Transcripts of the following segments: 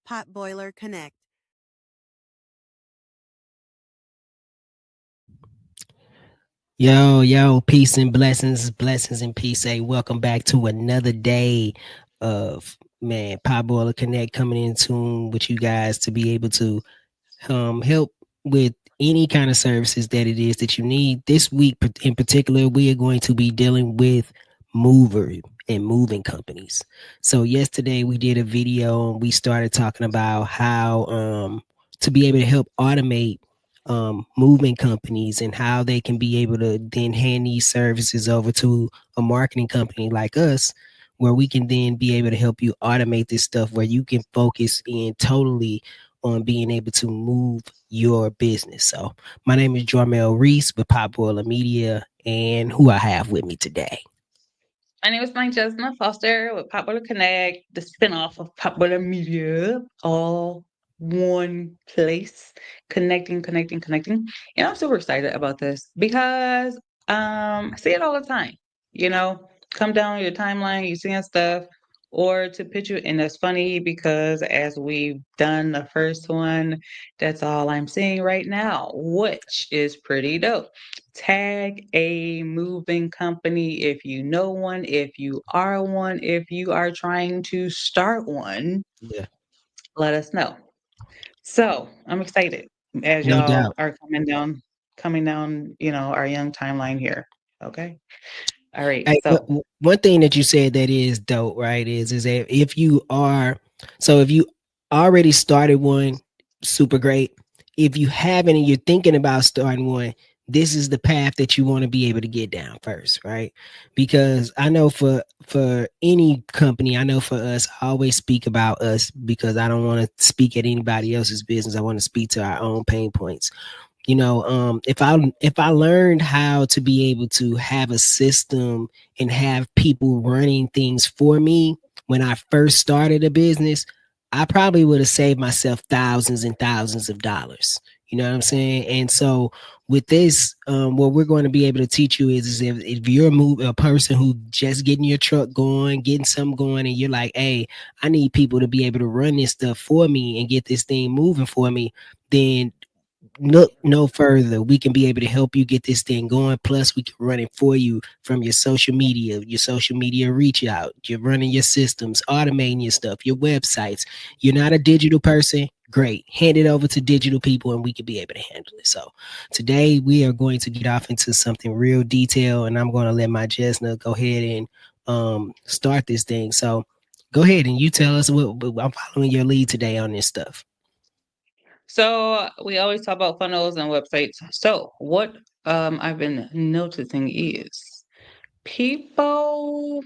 Pot Boiler Connect. Yo, peace and blessings, blessings and peace. Hey, welcome back to another day of Pop Boiler Connect coming in tune with you guys to be able to help with any kind of services that it is that you need. This week in particular, we are going to be dealing with mover and moving companies. So yesterday we did a video and we started talking about how to be able to help automate moving companies and how they can be able to then hand these services over to a marketing company like us where we can then be able to help you automate this stuff where you can focus in totally on being able to move your business. So my name is Jarmel Reese with Pop Boiler Media, and who I have with me today. My name is Mike Jasmine Foster with Popular Connect, the spinoff of Popular Media, all one place, connecting. And I'm super excited about this because I see it all the time. You know, come down your timeline, you seeing stuff, or to pitch you, and that's funny because as we've done the first one, that's all I'm seeing right now, which is pretty dope. Tag a moving company if you know one, if you are one, if you are trying to start one, Yeah, let us know. So I'm excited as no y'all doubt. are coming down, our young timeline here. Okay. All right. Hey, So one thing that you said that is dope, right? Is that if you already started one, super great. If you haven't and you're thinking about starting one, this is the path that you want to be able to get down first, right? Because I know for any company, I know for us, I always speak about us because I don't want to speak at anybody else's business. I want to speak to our own pain points. If I learned how to be able to have a system and have people running things for me when I first started a business, I probably would have saved myself thousands and thousands of dollars. You know what I'm saying? And so with this, what we're going to be able to teach you is if you're a person who just getting your truck going, getting something going, and you're like, hey, I need people to be able to run this stuff for me and get this thing moving for me, then look no further. We can be able to help you get this thing going. Plus, we can run it for you from your social media reach out. You're running your systems, automating your stuff, your websites. You're not a digital person. Great. Hand it over to digital people and we can be able to handle it. So today we are going to get off into something real detailed and I'm going to let my Jesna go ahead and start this thing. So go ahead and you tell us what I'm following your lead today on this stuff. we always talk about funnels and websites. So what I've been noticing is people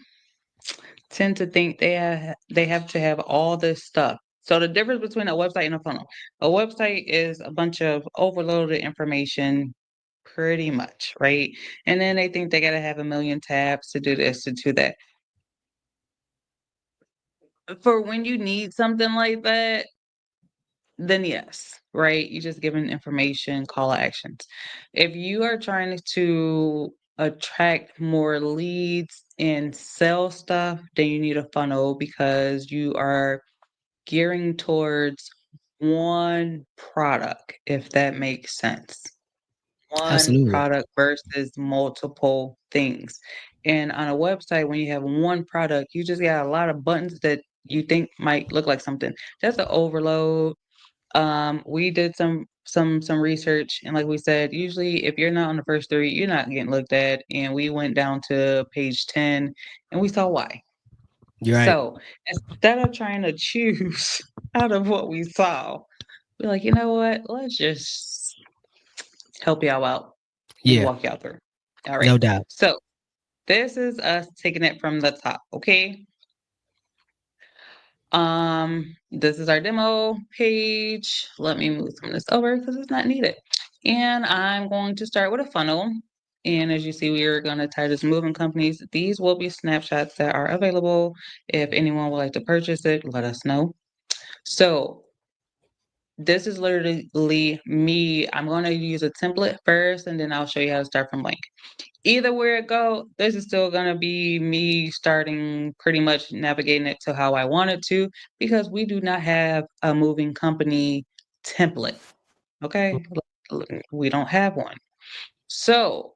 tend to think they have to have all this stuff. So the difference between a website and a funnel. A website is a bunch of overloaded information pretty much, right? And then they think they got to have a million tabs to do this, to do that. For when you need something like that, then yes, right? You just giving information, call to actions. If you are trying to attract more leads and sell stuff, then you need a funnel because you are gearing towards one product, if that makes sense. One Absolutely. product versus multiple things. And on a website, when you have one product, you just got a lot of buttons that you think might look like something. That's an overload. We did some research, and like we said, usually if you're not on the first three, you're not getting looked at. And we went down to page 10, and we saw why. You're right. So instead of trying to choose out of what we saw, we're like, you know what? Let's just help y'all out and Yeah, walk y'all through. All right. no doubt. So this is us taking it from the top. Okay. This is our demo page. Let me move some of this over because it's not needed. And I'm going to start with a funnel. And as you see, we are going to tie this moving companies. These will be snapshots that are available. If anyone would like to purchase it, let us know. So this is literally me. I'm going to use a template first, and then I'll show you how to start from blank. Either where it go, this is still going to be me starting pretty much navigating it to how I want it to, because we do not have a moving company template. Okay, we don't have one. So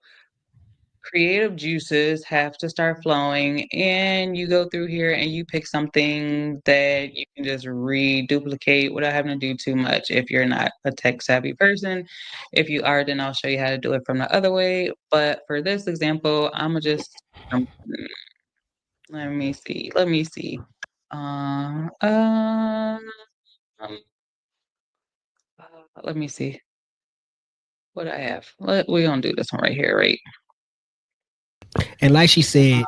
creative juices have to start flowing, and you go through here and you pick something that you can just reduplicate without having to do too much if you're not a tech savvy person. If you are, then I'll show you how to do it from the other way. But for this example, I'm gonna just let me see, um, let me see what I have. We're gonna do this one right here, right? And like she said,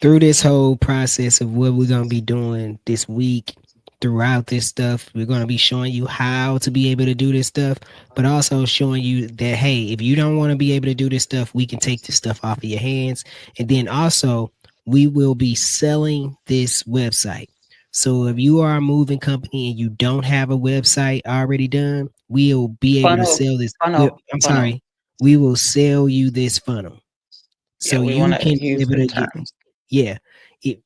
through this whole process of what we're going to be doing this week, throughout this stuff, we're going to be showing you how to be able to do this stuff, but also showing you that, hey, if you don't want to be able to do this stuff, we can take this stuff off of your hands. And then also, we will be selling this website. So if you are a moving company and you don't have a website already done, we'll be able to Funnel, sell this. I'm funnel. sorry, we will sell you this funnel. Yeah, So we you want to can be use able good to get, terms. yeah,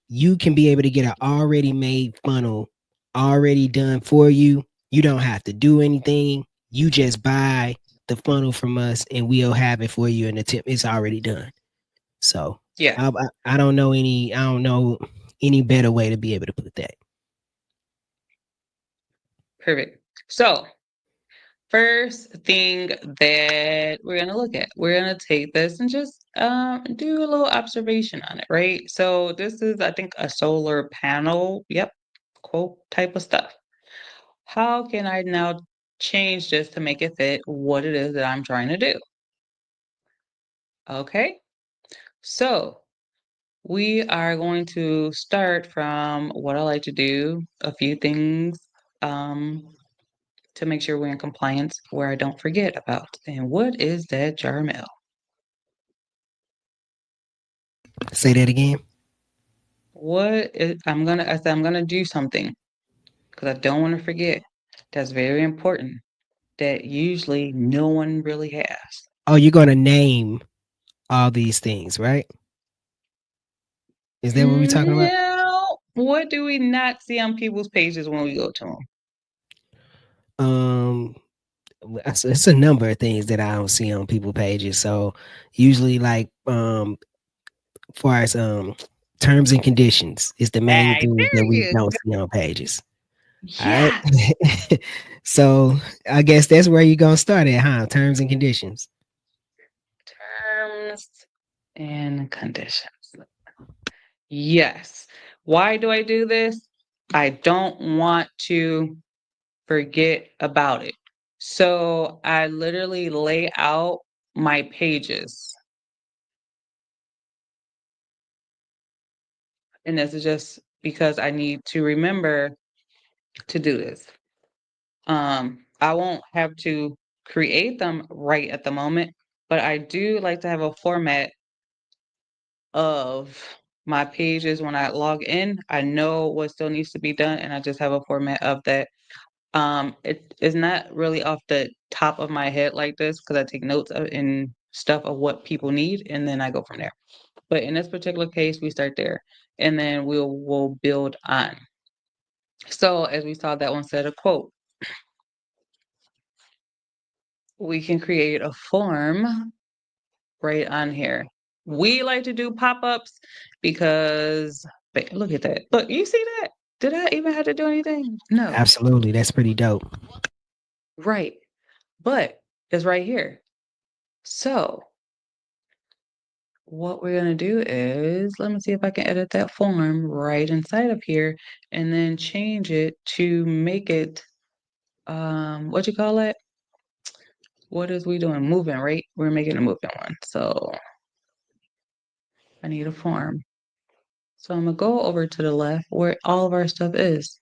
you can be able to get an already made funnel already done for you. You don't have to do anything. You just buy the funnel from us and we'll have it for you, and the tip it's already done. So Yeah, I don't know any better way to be able to put that. perfect. So first thing that we're gonna look at, we're gonna take this and just do a little observation on it, right? So this is, I think, a solar panel. Yep, quote type of stuff. How can I now change this to make it fit what it is that I'm trying to do? Okay, so we are going to start from what I like to do, a few things um, to make sure we're in compliance where I don't forget about. And what is that, Jarmel? Say that again. I said I'm gonna do something because I don't want to forget. That's very important. That usually no one really has. Oh, you're gonna name all these things, right? Is that what we're talking about? Now, what do we not see on people's pages when we go to them? Um, it's a number of things that I don't see on people pages. So usually, like far as terms and conditions is the main Hey, thing that there we you don't go. see on pages. All right. Yes. So I guess that's where you're gonna start at, huh? Terms and conditions. Terms and conditions. Yes. Why do I do this? I don't want to forget about it. So I literally lay out my pages. And this is just because I need to remember to do this. I won't have to create them right at the moment, but I do like to have a format of my pages when I log in. I know what still needs to be done, and I just have a format of that. It is not really off the top of my head like this because I take notes of and stuff of what people need, and then I go from there. But in this particular case, we start there, and then we'll build on. So as we saw, that one said a quote. We can create a form right on here. We like to do pop-ups because look at that. Look, you see that? Did I even have to do anything? No. Absolutely, that's pretty dope. Right. But it's right here. So what we're gonna do is, let me see if I can edit that form right inside of here and then change it to make it, what you call it? What is we doing? Moving, right? We're making a moving one. So I need a form. So I'm gonna go over to the left where all of our stuff is.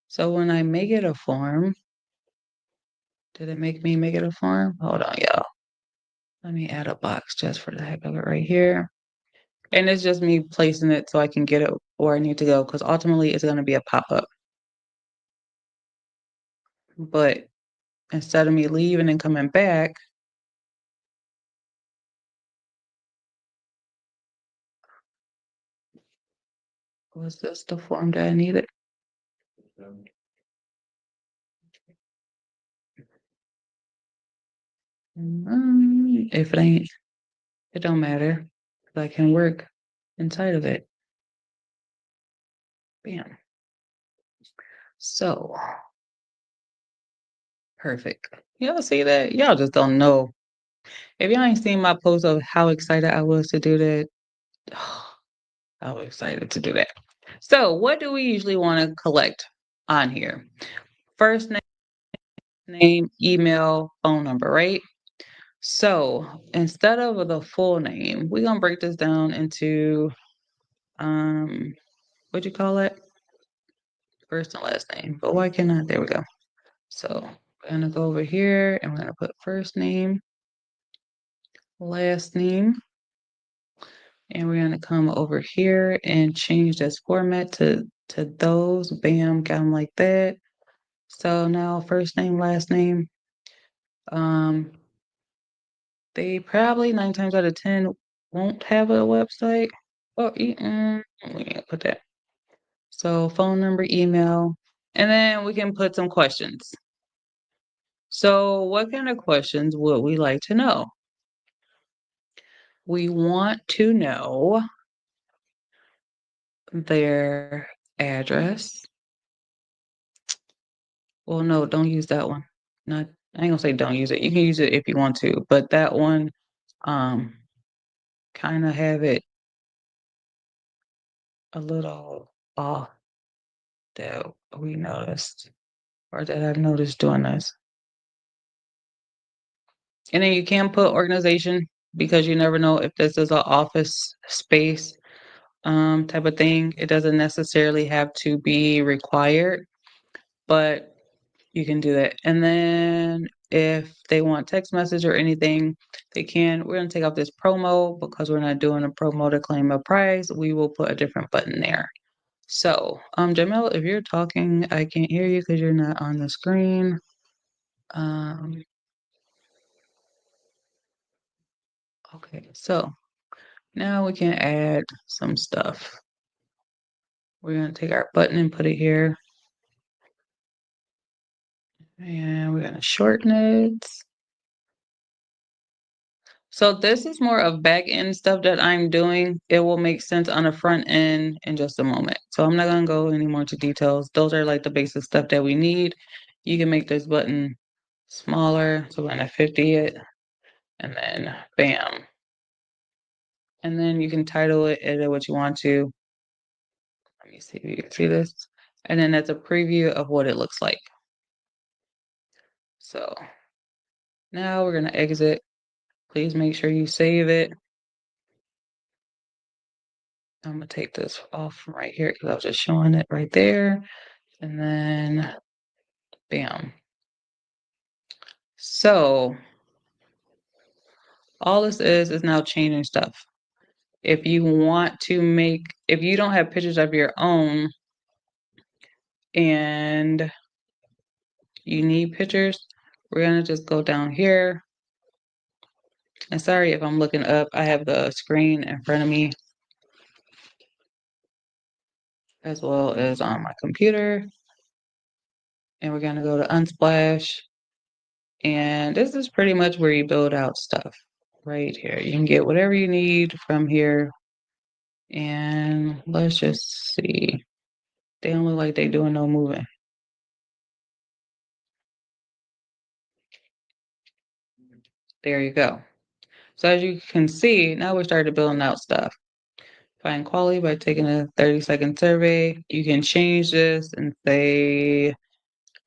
So when I make it a form, did it make me make it a form? Hold on, y'all. Let me add a box just for the heck of it right here. And it's just me placing it so I can get it where I need to go because ultimately it's going to be a pop up. But instead of me leaving and coming back, was this the form that I needed? If it ain't, it don't matter. I can work inside of it. Bam. So perfect. Y'all see that? Y'all just don't know. If y'all ain't seen my post of how excited I was to do that, I was excited to do that. So, what do we usually want to collect on here? First name, email, phone number, right? So, instead of the full name, we're gonna break this down into what you call it? First and last name. But why can't I? There we go. So, we're gonna go over here and we're gonna put first name, last name, and we're gonna come over here and change this format to those. Bam, got them like that. So now first name, last name. Um, they probably 9 times out of 10 won't have a website. Oh, we can't put that. So phone number, email, and then we can put some questions. So what kind of questions would we like to know? We want to know their address. Well, no, don't use that one. Not, I ain't gonna say don't use it. You can use it if you want to, but that one, um, kind of have it a little off that we noticed, or that I've noticed doing this. And then you can put organization because you never know if this is an office space type of thing. It doesn't necessarily have to be required, but you can do that. And then if they want text message or anything, they can. We're going to take off this promo because we're not doing a promo to claim a prize. We will put a different button there. So, Jamel, if you're talking, I can't hear you because you're not on the screen. Okay, so now we can add some stuff. We're going to take our button and put it here. And we're going to shorten it. So this is more of back end stuff that I'm doing. It will make sense on the front end in just a moment. So I'm not going to go any more into details. Those are like the basic stuff that we need. You can make this button smaller. So we're going to 50 it. And then bam. And then you can title it, edit what you want to. Let me see if you can see this. And then that's a preview of what it looks like. So now we're going to exit. Please make sure you save it. I'm going to take this off from right here because I was just showing it right there. And then, bam. So all this is now changing stuff. If you want to make, if you don't have pictures of your own and you need pictures, we're going to just go down here. And sorry if I'm looking up, I have the screen in front of me as well as on my computer. And we're going to go to Unsplash. And this is pretty much where you build out stuff right here. You can get whatever you need from here. And let's just see. They don't look like they doing no moving. There you go. So as you can see, now we started building out stuff. Find quality by taking a 30-second survey. You can change this and say,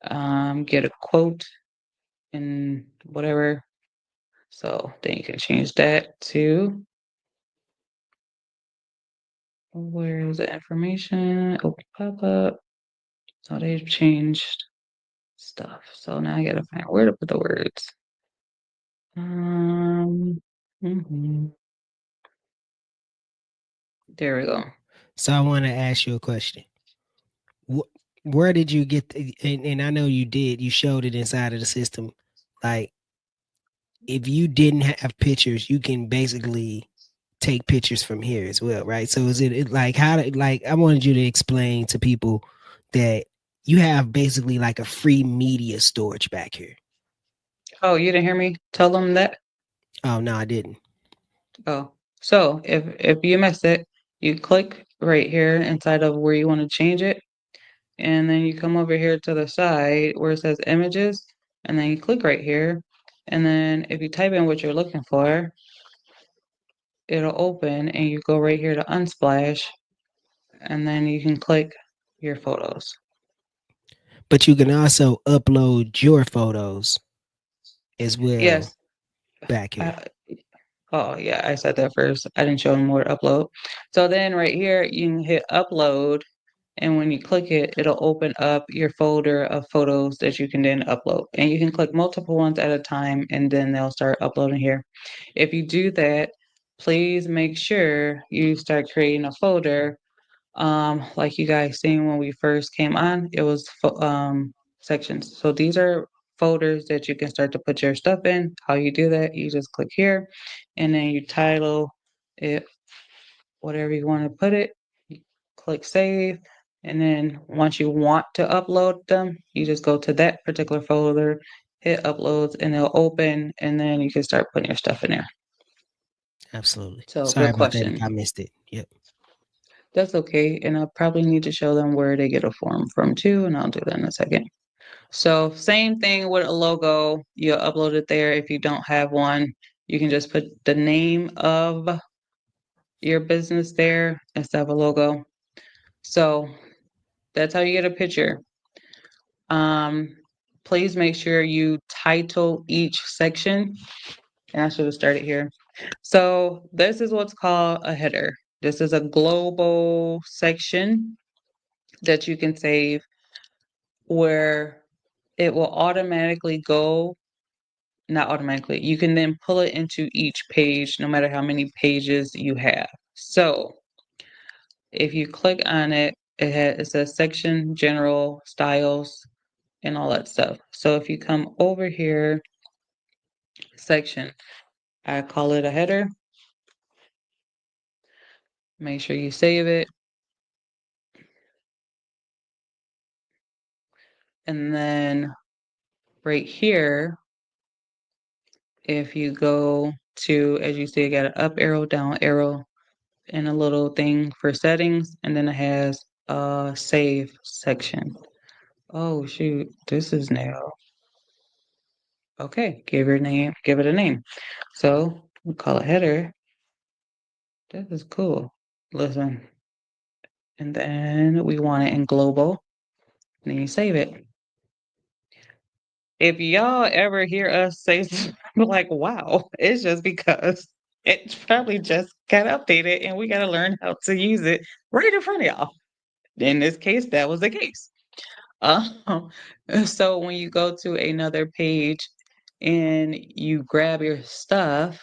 get a quote and whatever. So then you can change that to, where is the information? Open pop-up. So they've changed stuff. So now I gotta find where to put the words. Mhm. There we go. So I want to ask you a question. Where did you get and I know you did, you showed it inside of the system. Like if you didn't have pictures, you can basically take pictures from here as well, right? So is it like like I wanted you to explain to people that you have basically like a free media storage back here. Oh, you didn't hear me tell them that? Oh no, I didn't. Oh, so if you missed it, you click right here inside of where you want to change it, and then you come over here to the side where it says images, and then you click right here, and then if you type in what you're looking for, it'll open, and you go right here to Unsplash, and then you can click your photos. But you can also upload your photos as well Yes. back here. I, oh yeah, I said that first. I didn't show them where to upload. So then right here, you can hit upload. And when you click it, it'll open up your folder of photos that you can then upload. And you can click multiple ones at a time, and then they'll start uploading here. If you do that, please make sure you start creating a folder. Like you guys seen when we first came on, it was sections. So these are folders that you can start to put your stuff in. How you do that, you just click here, and then you title it whatever you want to put it. You click save. And then once you want to upload them, you just go to that particular folder, hit uploads, and it'll open. And then you can start putting your stuff in there. Absolutely. So, Sorry good about that if question. I missed it. Yep. That's okay. And I'll probably need to show them where they get a form from too. And I'll do that in a second. So, same thing with a logo. You'll upload it there. If you don't have one, you can just put the name of your business there instead of a logo. So, that's how you get a picture. Um, please make sure you title each section. And I should have started here. So this is what's called a header. This is a global section that you can save where it will automatically go, not automatically, you can then pull it into each page no matter how many pages you have. So if you click on it, it says section, general, styles, and all that stuff. So if you come over here, section, I call it a header. Make sure you save it. And then right here, if you go to, as you see, I got an up arrow, down arrow, and a little thing for settings. And then it has a save section. Oh, shoot. This is now. Okay. Give it a name. So we call it header. This is cool. Listen. And then we want it in global. And then you save it. If y'all ever hear us say something like, wow, it's just because it probably just got updated and we got to learn how to use it right in front of y'all. In this case, that was the case. Um, so when you go to another page and you grab your stuff,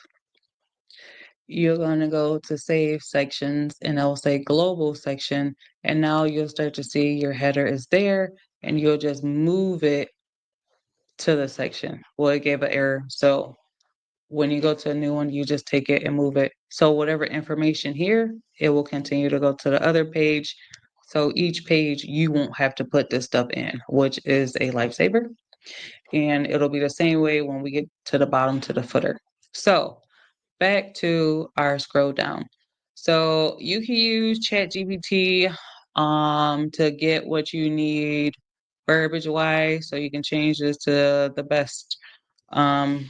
you're going to go to save sections and it'll say global section. And now you'll start to see your header is there and you'll just move it to the section. Well, it gave an error. So when you go to a new one, you just take it and move it. So whatever information here, it will continue to go to the other page. So each page, you won't have to put this stuff in, which is a lifesaver. And it'll be the same way when we get to the bottom to the footer. So back to our scroll down. So you can use ChatGPT to get what you need verbiage wise. So you can change this to the best um,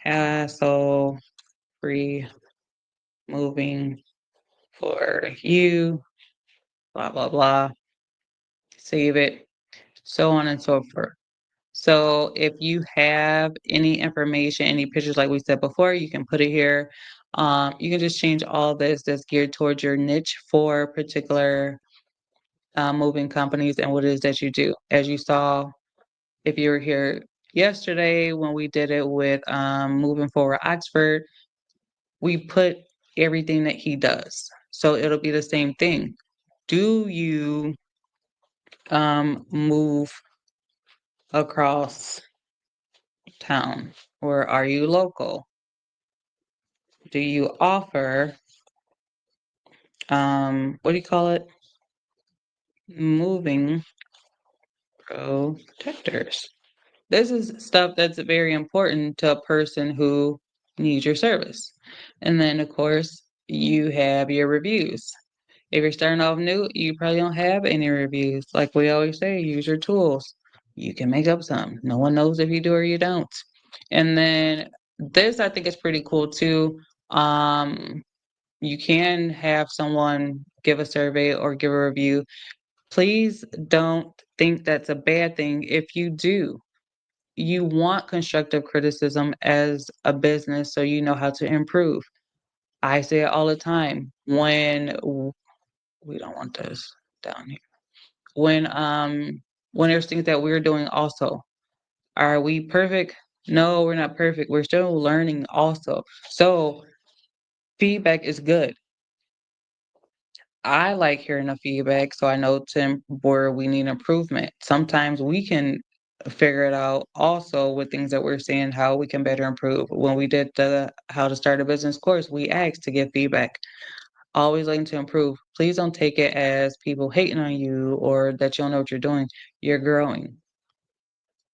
hassle free moving for you, blah, blah, blah. Save it, so on and so forth. So if you have any information, any pictures, like we said before, you can put it here. You can just change all this that's geared towards your niche for particular moving companies and what it is that you do. As you saw, if you were here yesterday when we did it with Moving Forward Oxford, we put everything that he does. So it'll be the same thing. Do you move across town? Or are you local? Do you offer, what do you call it? Moving protectors. This is stuff that's very important to a person who needs your service. And then, of course, you have your reviews. If you're starting off new, you probably don't have any reviews. Like we always say, use your tools. You can make up some. No one knows if you do or you don't. And then this I think is pretty cool too. You can have someone give a survey or give a review. Please don't think that's a bad thing if you do. You want constructive criticism as a business so you know how to improve. I say it all the time we don't want this down here. When there's things that we're doing also. Are we perfect? No, we're not perfect. We're still learning also. So feedback is good. I like hearing the feedback so I know where we need improvement. Sometimes we can figure it out also with things that we're seeing how we can better improve. When we did the how to start a business course, we asked to get feedback. Always looking to improve. Please don't take it as people hating on you or that you don't know what you're doing. You're growing.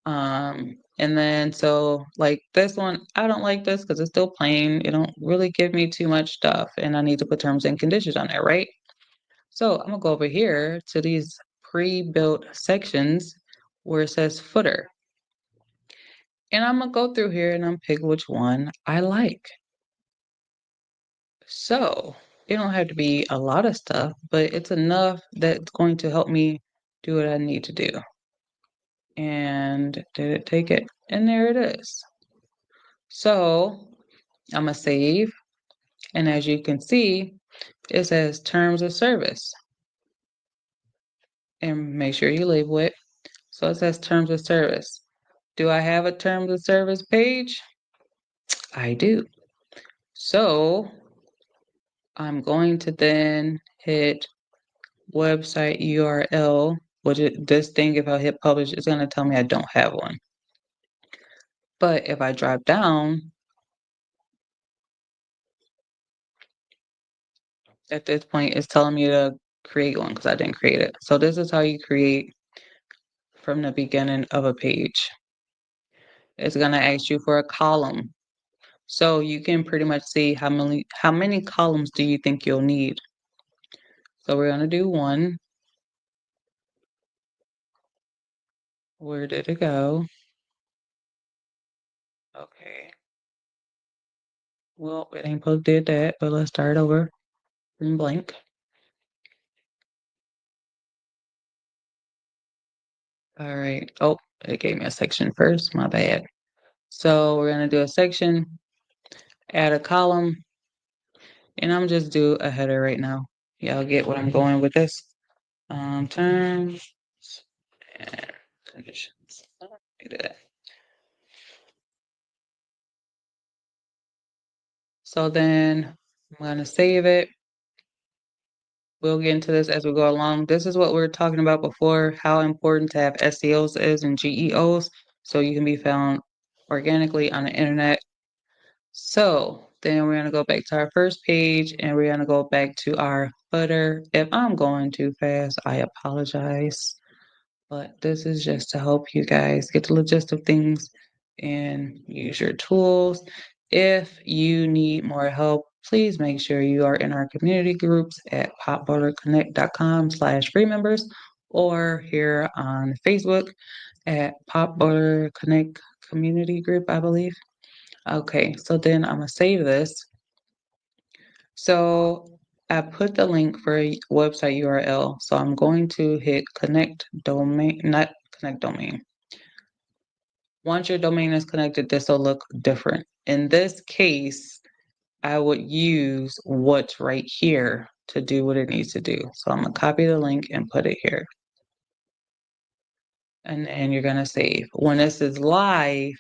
And then so like this one, I don't like this because it's still plain. It don't really give me too much stuff, and I need to put terms and conditions on there, right? So I'm gonna go over here to these pre-built sections where it says footer. And I'm gonna go through here and I'm pick which one I like. So it don't have to be a lot of stuff, but it's enough that's going to help me do what I need to do. And did it take it? And there it is. So I'm gonna save. And as you can see, it says terms of service. And make sure you label it. So it says terms of service. Do I have a terms of service page? I do. So I'm going to then hit website URL, this thing, if I hit publish, it's going to tell me I don't have one. But if I drop down, at this point, it's telling me to create one because I didn't create it. So this is how you create from the beginning of a page. It's going to ask you for a column. So you can pretty much see how many columns do you think you'll need. So we're going to do one. Where did it go? Okay. Well, it ain't supposed to did that, but let's start over from blank. All right. Oh, it gave me a section first. My bad. So we're going to do a section, add a column, and I'm just do a header right now. Y'all get what I'm going with this. Terms and conditions. Do that. So then I'm going to save it. We'll get into this as we go along. This is what we were talking about before, how important to have SEOs is and GEOs so you can be found organically on the internet. So then we're going to go back to our first page and we're going to go back to our footer. If I'm going too fast, I apologize. But this is just to help you guys get the gist of things and use your tools. If you need more help, please make sure you are in our community groups at popbutterconnect.com/free members or here on Facebook at Pop Butter Connect Community Group, I believe. Okay, so then I'm gonna save this. So I put the link for a website URL. So I'm going to hit connect domain, not connect domain. Once your domain is connected, this will look different. In this case, I would use what's right here to do what it needs to do. So I'm gonna copy the link and put it here. And then you're gonna save. When this is live,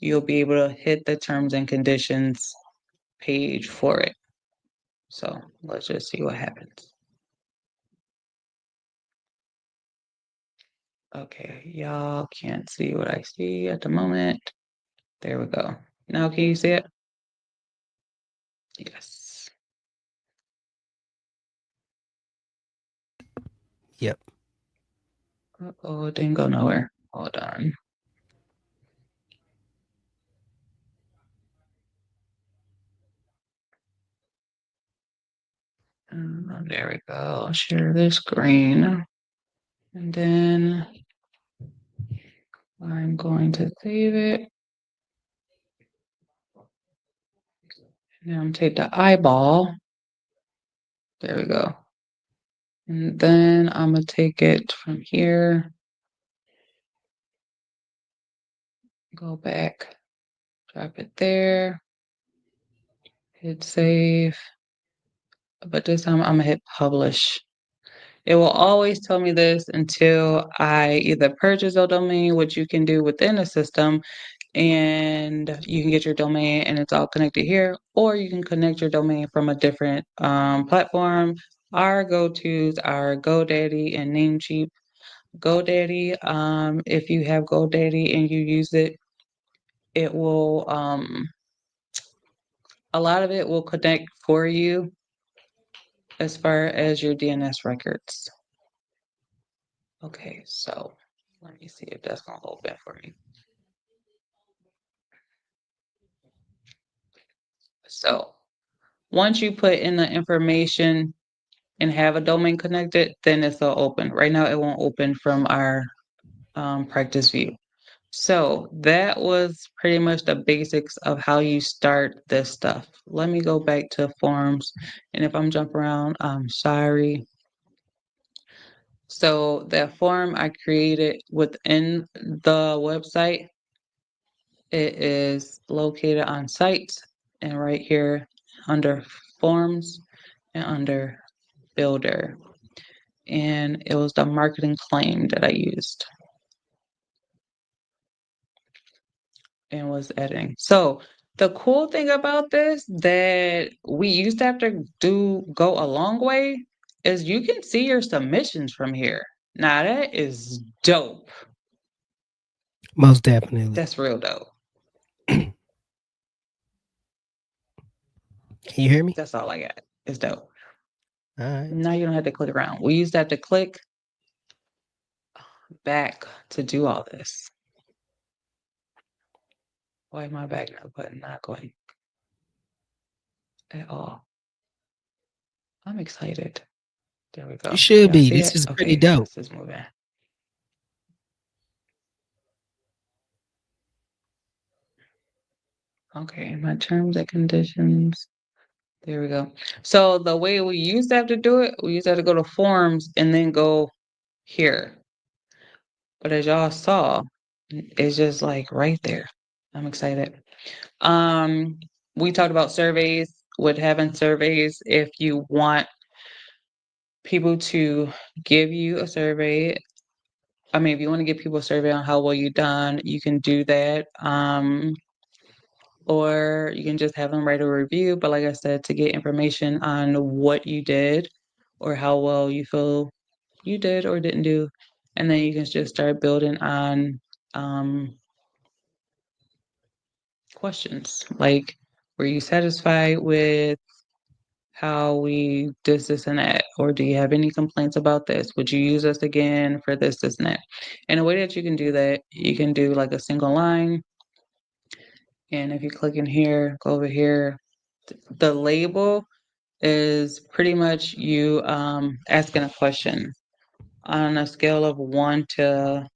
you'll be able to hit the terms and conditions page for it. So let's just see what happens. Okay, y'all can't see what I see at the moment. There we go. Now can you see it? Yes. Yep. Uh-oh, it didn't go nowhere. Hold on. There we go. Share this screen. And then I'm going to save it. And then I'm take the eyeball. There we go. And then I'm gonna take it from here, go back, drop it there, hit save. But this time I'm gonna hit publish. It will always tell me this until I either purchase a domain, which you can do within the system, and you can get your domain and it's all connected here, or you can connect your domain from a different platform. Our go-tos are GoDaddy and Namecheap. GoDaddy, if you have GoDaddy and you use it, it will a lot of it will connect for you as far as your DNS records. Okay, so let me see if that's gonna open for me. So once you put in the information and have a domain connected, then it's all open. Right now it won't open from our practice view. So that was pretty much the basics of how you start this stuff. Let me go back to forms. And if I'm jumping around, I'm sorry. So that form I created within the website, it is located on sites and right here under forms and under builder. And it was the marketing claim that I used and was editing. So the cool thing about this that we used to have to go a long way is you can see your submissions from here. Now that is dope. Most definitely. That's real dope. Can you hear me? That's all I got. It's dope. All right. Now you don't have to click around. We used to have to click back to do all this. Why my back button not going at all? I'm excited. There we You go. should Y'all be. see This it? is pretty Okay, dope. this is moving. Okay, my terms and conditions. There we go. So the way we used to have to do it, we used to have to go to forms and then go here. But as y'all saw, it's just like right there. I'm excited. Um, we talked about surveys, with having surveys if you want people to give you a survey. I mean, if you want to give people a survey on how well you done, you can do that. Or you can just have them write a review. But like I said, to get information on what you did or how well you feel you did or didn't do, and then you can just start building on questions like, were you satisfied with how we this and that, or do you have any complaints about this? Would you use us again for this and that? And the way that you can do that, you can do like a single line. And if you click in here, go over here, the label is pretty much you asking a question on a scale of 1 to,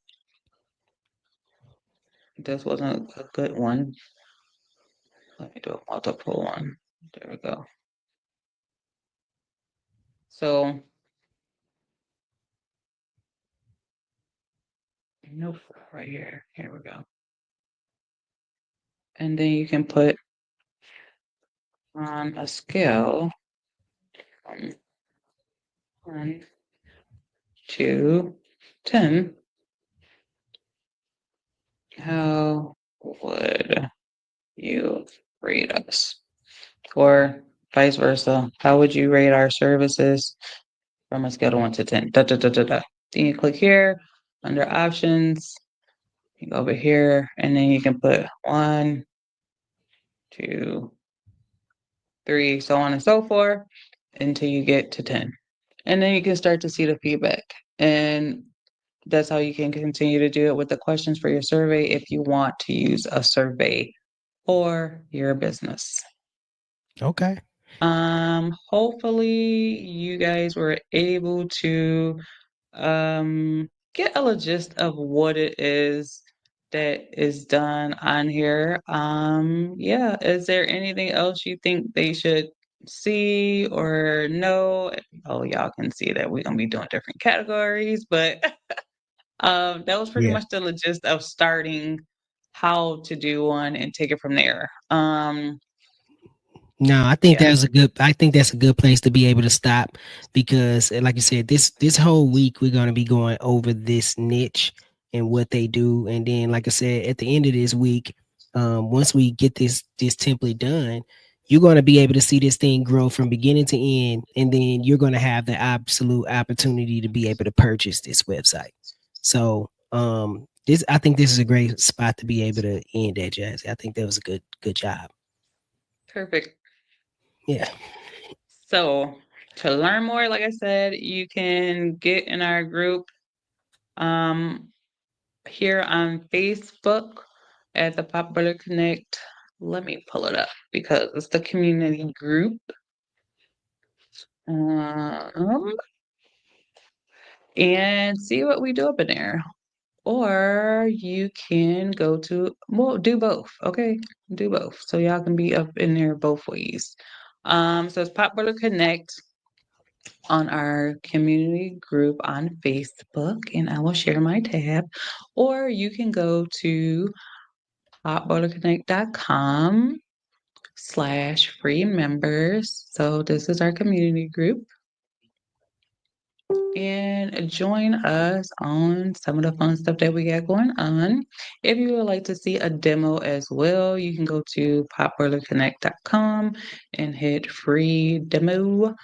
this wasn't a good one. Let me do a multiple one. There we go. So, nope, right here. Here we go. And then you can put on a scale from 1 to 10, how would you rate us? Or vice versa. How would you rate our services from a scale of 1 to 10? Da, da, da, da, da. Then you click here. Under options, you go over here, and then you can put 1, 2, 3, so on and so forth until you get to 10. And then you can start to see the feedback. And that's how you can continue to do it with the questions for your survey if you want to use a survey for your business. Okay. Hopefully you guys were able to get a gist of what it is that is done on here. Yeah, is there anything else you think they should see or know? Oh, y'all can see that we're gonna be doing different categories, but that was pretty Yeah. much the gist of starting how to do one and take it from there. No, I think Yeah, that was a good. I think that's a good place to be able to stop because, like you said, this whole week we're gonna be going over this niche and what they do, and then, like I said, at the end of this week, once we get this template done, you're gonna be able to see this thing grow from beginning to end, and then you're gonna have the absolute opportunity to be able to purchase this website. So, this I think this is a great spot to be able to end at, Jazz. I think that was a good job. perfect. Yeah. So to learn more, like I said, you can get in our group um, here on Facebook at the Popular Connect. Let me pull it up because it's the community group. Um, and see what we do up in there. Or you can go to, well, do both. Okay, do both. So y'all can be up in there both ways. So it's Popular Connect on our community group on Facebook, and I will share my tab. Or you can go to hotboilerconnect.com/free members. So this is our community group. And join us on some of the fun stuff that we got going on. If you would like to see a demo as well, you can go to popboilerconnect.com and hit free demo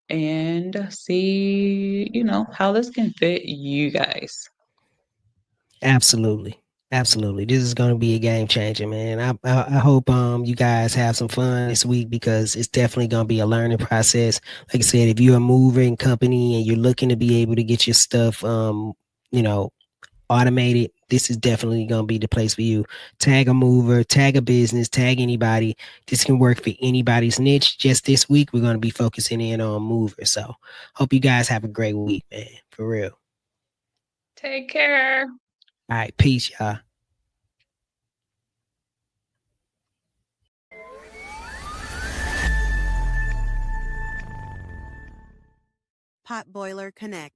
and see, how this can fit you guys. Absolutely. Absolutely. This is going to be a game changer, man. I hope you guys have some fun this week because it's definitely going to be a learning process. Like I said, if you're a moving company and you're looking to be able to get your stuff you know, automated, this is definitely going to be the place for you. Tag a mover, tag a business, tag anybody. This can work for anybody's niche. Just this week we're going to be focusing in on movers. So, hope you guys have a great week, man. For real. Take care. All right, peace, y'all. Potboiler Connect.